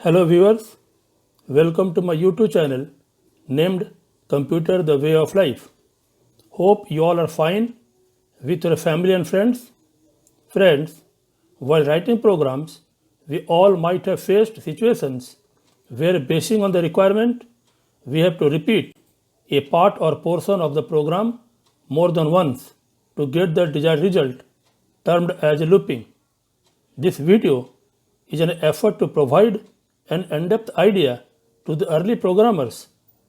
Hello viewers, welcome to my YouTube channel named Computer the Way of Life. Hope you all are fine with your family and friends. Friends, while writing programs, we all might have faced situations where, basing on the requirement, we have to repeat a part or portion of the program more than once to get the desired result, termed as looping. This video is an effort to provide an in-depth idea to the early programmers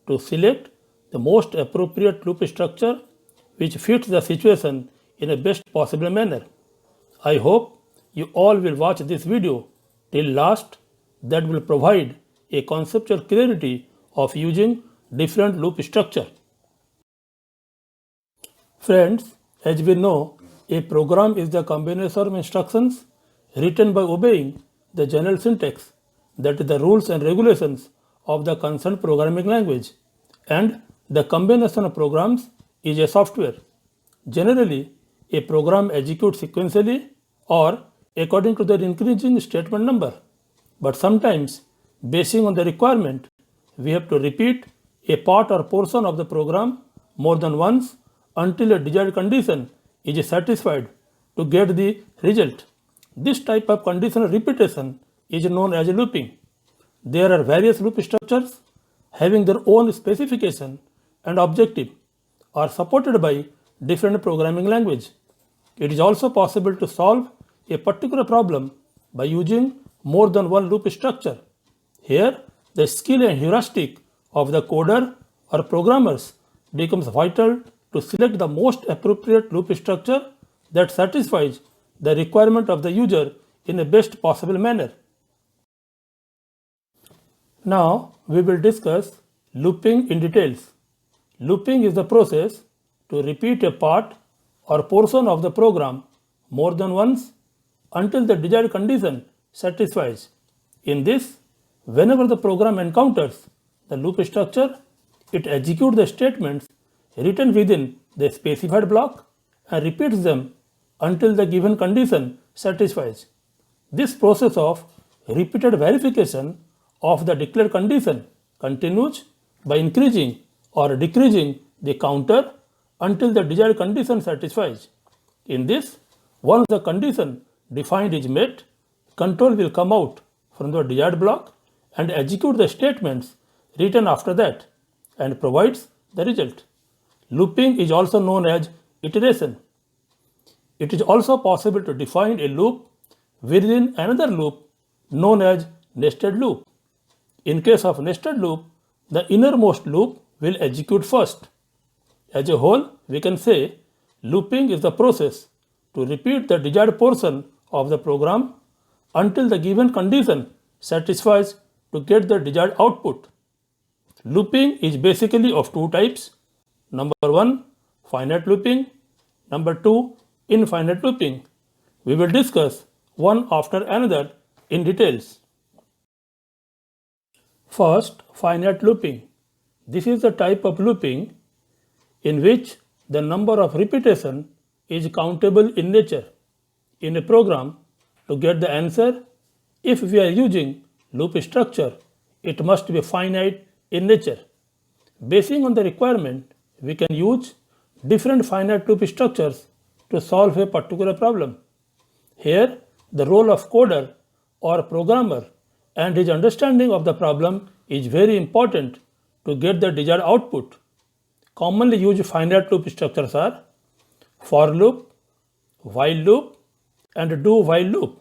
to select the most appropriate loop structure which fits the situation in a best possible manner. I hope you all will watch this video till last. That will provide a conceptual clarity of using different loop structure. Friends, as we know, a program is the combination of instructions written by obeying the general syntax, that is the rules and regulations of the concerned programming language, and the combination of programs is a software. Generally, a program executes sequentially or according to the increasing statement number, but sometimes, basing on the requirement, we have to repeat a part or portion of the program more than once until a desired condition is satisfied to get the result. This type of conditional repetition is known as looping. There are various loop structures having their own specification and objective are supported by different programming language. It is also possible to solve a particular problem by using more than one loop structure. Here, the skill and heuristic of the coder or programmers becomes vital to select the most appropriate loop structure that satisfies the requirement of the user in the best possible manner. Now we will discuss looping in details. Looping is the process to repeat a part or portion of the program more than once until the desired condition satisfies. In this, whenever the program encounters the loop structure, it executes the statements written within the specified block and repeats them until the given condition satisfies. This process of repeated verification of the declared condition continues by increasing or decreasing the counter until the desired condition satisfies. In this, once the condition defined is met, control will come out from the desired block and execute the statements written after that and provides the result. Looping is also known as iteration. It is also possible to define a loop within another loop known as nested loop. In case of nested loop, the innermost loop will execute first. As a whole, we can say looping is the process to repeat the desired portion of the program until the given condition satisfies to get the desired output. Looping is basically of two types. Number one, finite looping. Number two, infinite looping. We will discuss one after another in details. First, finite looping. This is the type of looping in which the number of repetition is countable in nature. In a program, to get the answer, if we are using loop structure, it must be finite in nature. Basing on the requirement, we can use different finite loop structures to solve a particular problem. Here, the role of coder or programmer and his understanding of the problem is very important to get the desired output. Commonly used finite loop structures are for loop, while loop, and do while loop.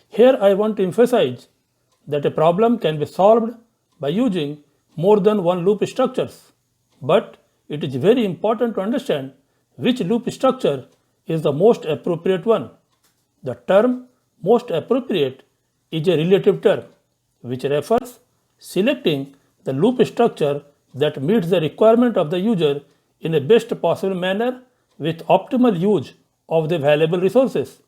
Here I want to emphasize that a problem can be solved by using more than one loop structures, but it is very important to understand which loop structure is the most appropriate one. The term most appropriate is a relative term which refers selecting the loop structure that meets the requirement of the user in a best possible manner with optimal use of the available resources.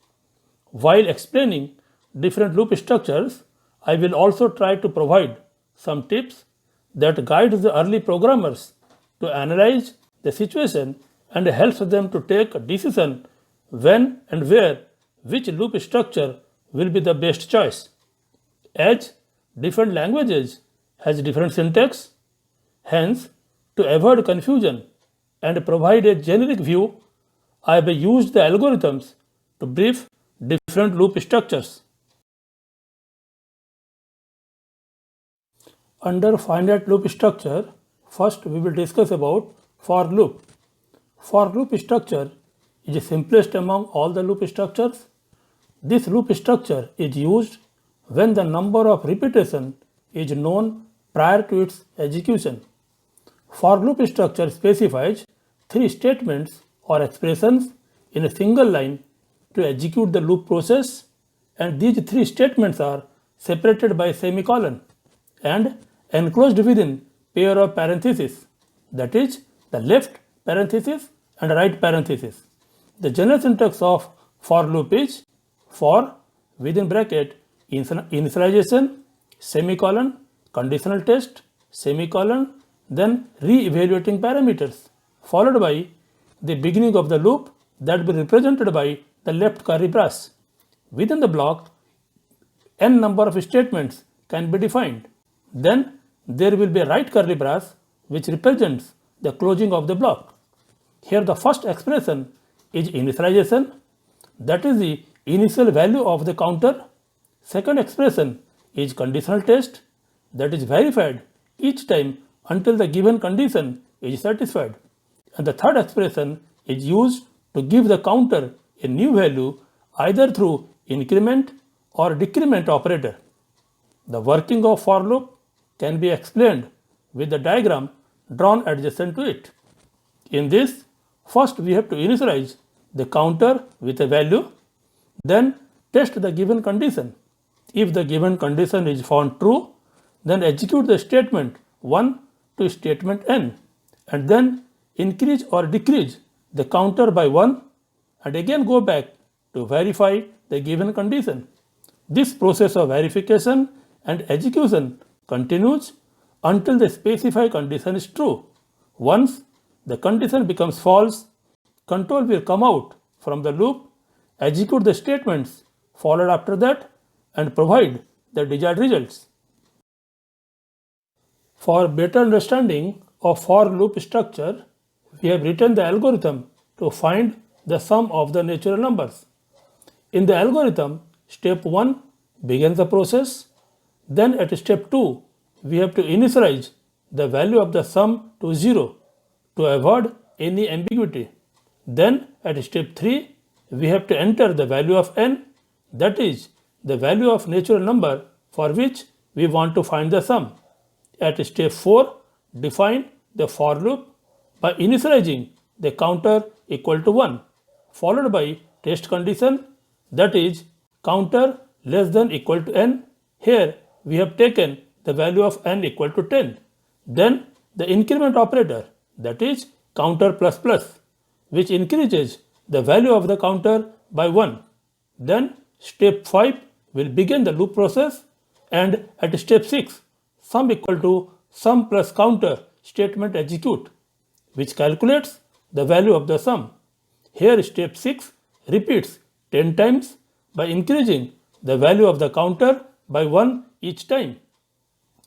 While explaining different loop structures, I will also try to provide some tips that guide the early programmers to analyze the situation and helps them to take a decision when and where which loop structure will be the best choice. As different languages has different syntax. Hence, to avoid confusion and provide a generic view, I have used the algorithms to brief different loop structures. Under finite loop structure, first we will discuss about for loop. For loop structure is the simplest among all the loop structures. This loop structure is used when the number of repetition is known prior to its execution. For loop structure specifies three statements or expressions in a single line to execute the loop process, and these three statements are separated by semicolon and enclosed within pair of parentheses, that is the left parenthesis and right parenthesis. The general syntax of for loop is for within bracket initialization semicolon conditional test semicolon then re-evaluating parameters, followed by the beginning of the loop that will be represented by the left curly brace. Within the block, n number of statements can be defined. Then there will be a right curly brace which represents the closing of the block. Here the first expression is initialization, that is the initial value of the counter. Second expression is conditional test, that is verified each time until the given condition is satisfied. And the third expression is used to give the counter a new value either through increment or decrement operator. The working of for loop can be explained with the diagram drawn adjacent to it. In this, first we have to initialize the counter with a value, then test the given condition. If the given condition is found true, then execute the statement 1 to statement n, and then increase or decrease the counter by 1 and again go back to verify the given condition. This process of verification and execution continues until the specified condition is true. Once the condition becomes false, control will come out from the loop, execute the statements followed after that, and provide the desired results. For better understanding of for loop structure, we have written the algorithm to find the sum of the natural numbers. In the algorithm, step 1 begins the process. Then at step 2, we have to initialize the value of the sum to 0 to avoid any ambiguity. Then at step 3, we have to enter the value of n, that is the value of natural number for which we want to find the sum. At step 4, define the for loop by initializing the counter equal to 1, followed by test condition, that is counter less than equal to n. Here we have taken the value of n equal to 10. Then the increment operator, that is counter plus plus, which increases the value of the counter by 1. Then step 5 will begin the loop process, and at step 6, sum equal to sum plus counter statement execute, which calculates the value of the sum. Here step 6 repeats 10 times by increasing the value of the counter by 1 each time.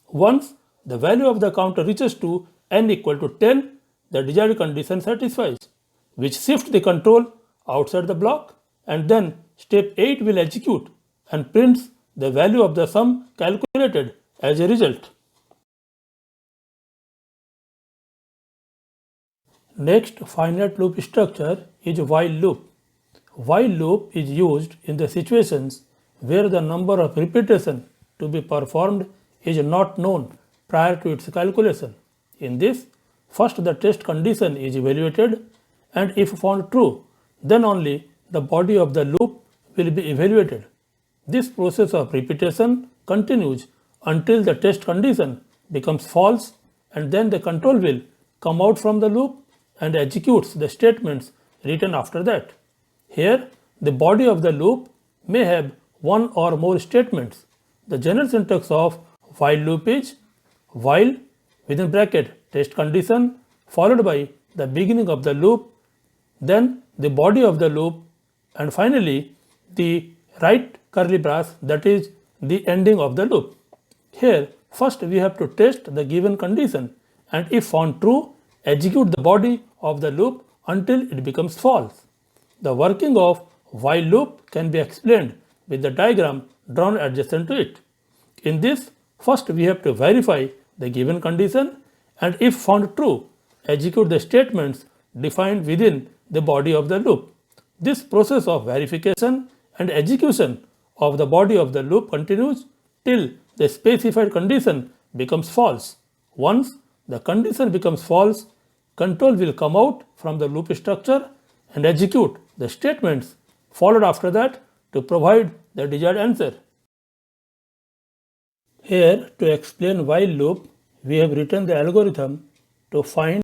Once the value of the counter reaches to n equal to 10, the desired condition satisfies, which shifts the control outside the block, and then step 8 will execute and prints the value of the sum calculated as a result. Next finite loop structure is while loop. While loop is used in the situations where the number of repetitions to be performed is not known prior to its calculation. In this, first the test condition is evaluated, and if found true, then only the body of the loop will be evaluated. This process of repetition continues until the test condition becomes false, and then the control will come out from the loop and executes the statements written after that. Here, the body of the loop may have one or more statements. The general syntax of while loop is while within bracket test condition followed by the beginning of the loop, then the body of the loop, and finally the right curly brace, that is the ending of the loop. Here, first we have to test the given condition and if found true, execute the body of the loop until it becomes false. The working of while loop can be explained with the diagram drawn adjacent to it. In this, first we have to verify the given condition and if found true, execute the statements defined within the body of the loop. This process of verification and execution of the body of the loop continues till the specified condition becomes false. Once the condition becomes false, control will come out from the loop structure and execute the statements followed after that to provide the desired answer. Here, to explain while loop, we have written the algorithm to find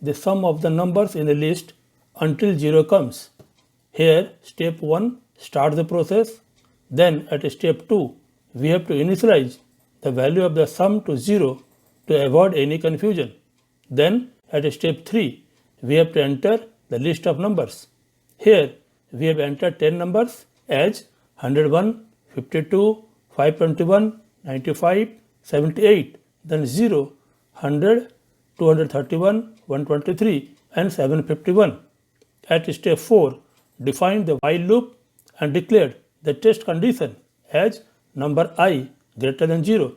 the sum of the numbers in a list until 0 comes. Here, step 1 starts the process. Then at step 2, we have to initialize the value of the sum to 0 to avoid any confusion. Then at step 3, we have to enter the list of numbers. Here, we have entered 10 numbers as 101, 52, 521, 95, 78, then 0, 100, 231, 123 and 751. At step 4, define the while loop and declared the test condition as number I greater than 0.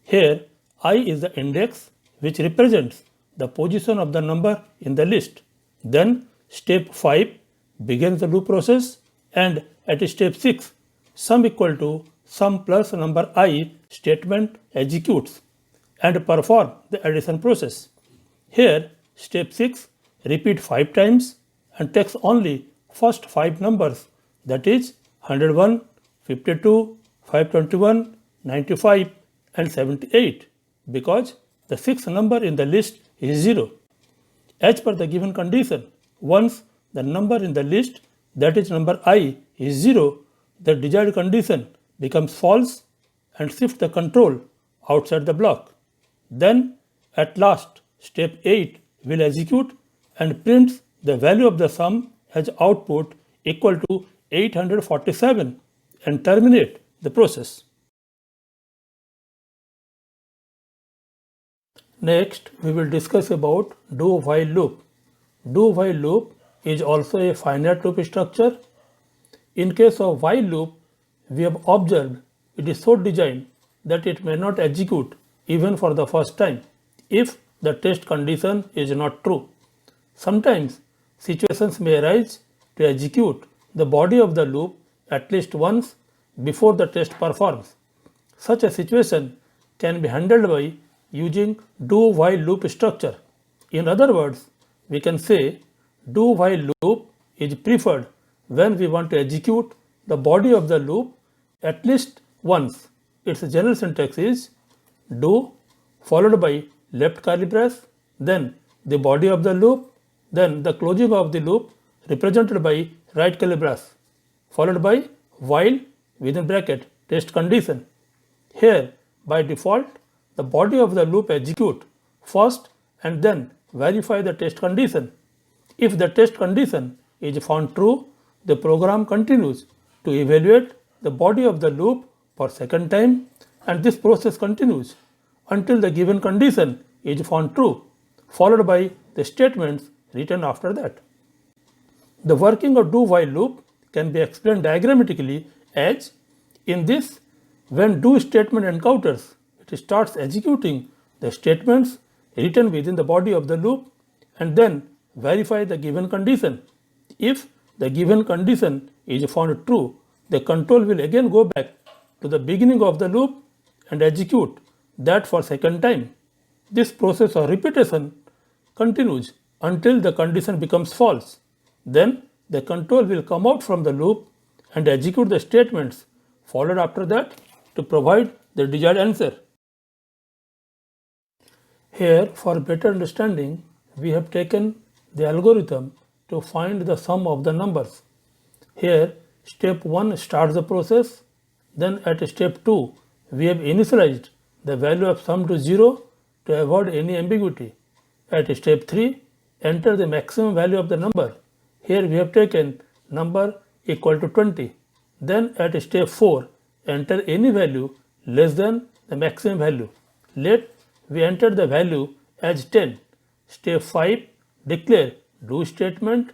Here, I is the index which represents the position of the number in the list. Then step 5 begins the loop process and at step 6, sum equal to sum plus number I statement executes and perform the addition process. Here, step 6 repeat 5 times and takes only first 5 numbers, that is 101, 52, 521, 95 and 78 because the 6th number in the list is 0. As per the given condition, once the number in the list, that is number I, is 0, the desired condition becomes false and shifts the control outside the block. Then at last, step 8 will execute and prints the value of the sum as output equal to 847 and terminate the process. Next, we will discuss about do-while loop. Do-while loop is also a finite loop structure. In case of while loop, we have observed it is so designed that it may not execute even for the first time if the test condition is not true. Sometimes situations may arise to execute the body of the loop at least once before the test performs. Such a situation can be handled by using do-while loop structure. In other words, we can say do-while loop is preferred when we want to execute the body of the loop at least once. Its general syntax is do followed by left curly brace, then the body of the loop, then the closing of the loop represented by right curly brace, followed by while within bracket test condition. Here, by default, the body of the loop execute first and then verify the test condition. If the test condition is found true, the program continues to evaluate the body of the loop for second time and this process continues until the given condition is found true, followed by the statements written after that. The working of do-while loop can be explained diagrammatically as in this, when do statement encounters, it starts executing the statements written within the body of the loop and then verify the given condition. If the given condition is found true, the control will again go back to the beginning of the loop and execute that for second time. This process of repetition continues until the condition becomes false. Then the control will come out from the loop and execute the statements followed after that to provide the desired answer. Here, for better understanding, we have taken the algorithm to find the sum of the numbers. Here, step 1 starts the process. Then at step 2, we have initialized the value of sum to 0 to avoid any ambiguity. At step 3, enter the maximum value of the number. Here we have taken number equal to 20. Then at step 4, enter any value less than the maximum value. Let we enter the value as 10. Step 5, declare do statement,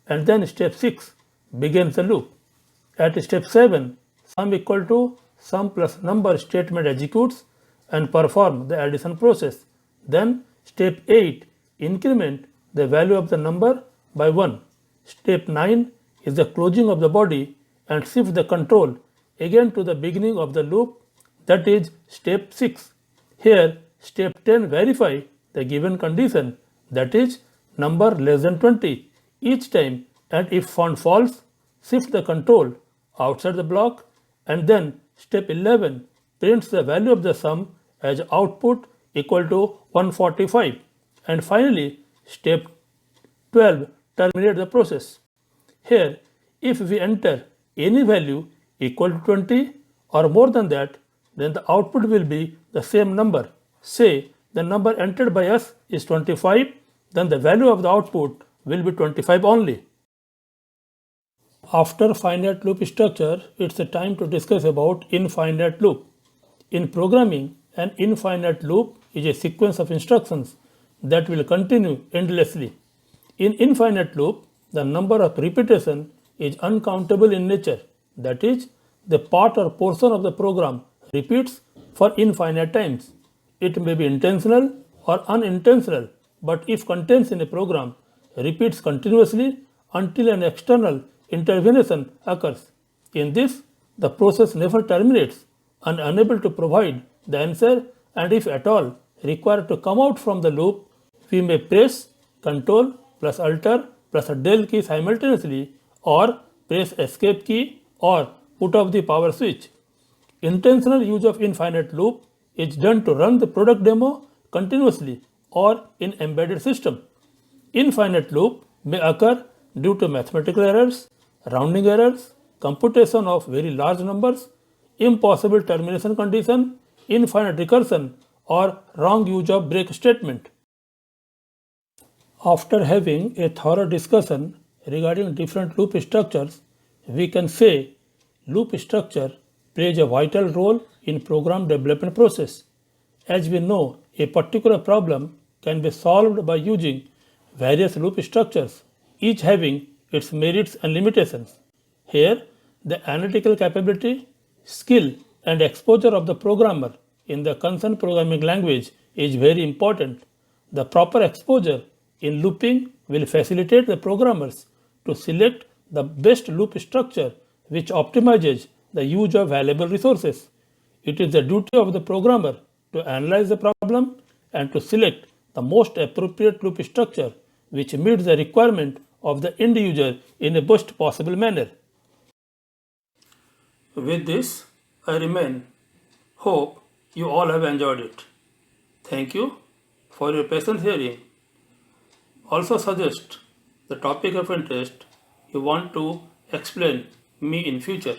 and then step 6, begin the loop. At step 7, sum equal to sum plus number statement executes and perform the addition process. Then step 8, increment the value of the number by 1. Step 9 is the closing of the body and shift the control again to the beginning of the loop, that is step 6. Here step 10 verify the given condition, that is number less than 20 each time, and if found false, shift the control outside the block, and then step 11 prints the value of the sum as output equal to 145, and finally step 12 terminate the process. Here if we enter any value equal to 20 or more than that, then the output will be the same number. Say the number entered by us is 25, then the value of the output will be 25 only. After finite loop structure, it's the time to discuss about infinite loop. In programming, an infinite loop is a sequence of instructions that will continue endlessly. In infinite loop, the number of repetition is uncountable in nature. That is, the part or portion of the program repeats for infinite times. It may be intentional or unintentional, but if contents in a program repeats continuously until an external intervention occurs. In this, the process never terminates and unable to provide the answer, and if at all required to come out from the loop, we may press Ctrl plus Alt plus a del key simultaneously, or press escape key, or put off the power switch. Intentional use of infinite loop is done to run the product demo continuously or in embedded system. Infinite loop may occur due to mathematical errors, rounding errors, computation of very large numbers, impossible termination condition, infinite recursion, or wrong use of break statement. After having a thorough discussion regarding different loop structures, we can say loop structure plays a vital role in program development process. As we know, a particular problem can be solved by using various loop structures, each having its merits and limitations. Here, the analytical capability, skill, and exposure of the programmer in the concerned programming language is very important. The proper exposure in looping will facilitate the programmers to select the best loop structure which optimizes the use of valuable resources. It is the duty of the programmer to analyze the problem and to select the most appropriate loop structure which meets the requirement of the end user in a best possible manner. With this, I remain. Hope you all have enjoyed it. Thank you for your patient hearing. Also suggest the topic of interest you want to explain me in future.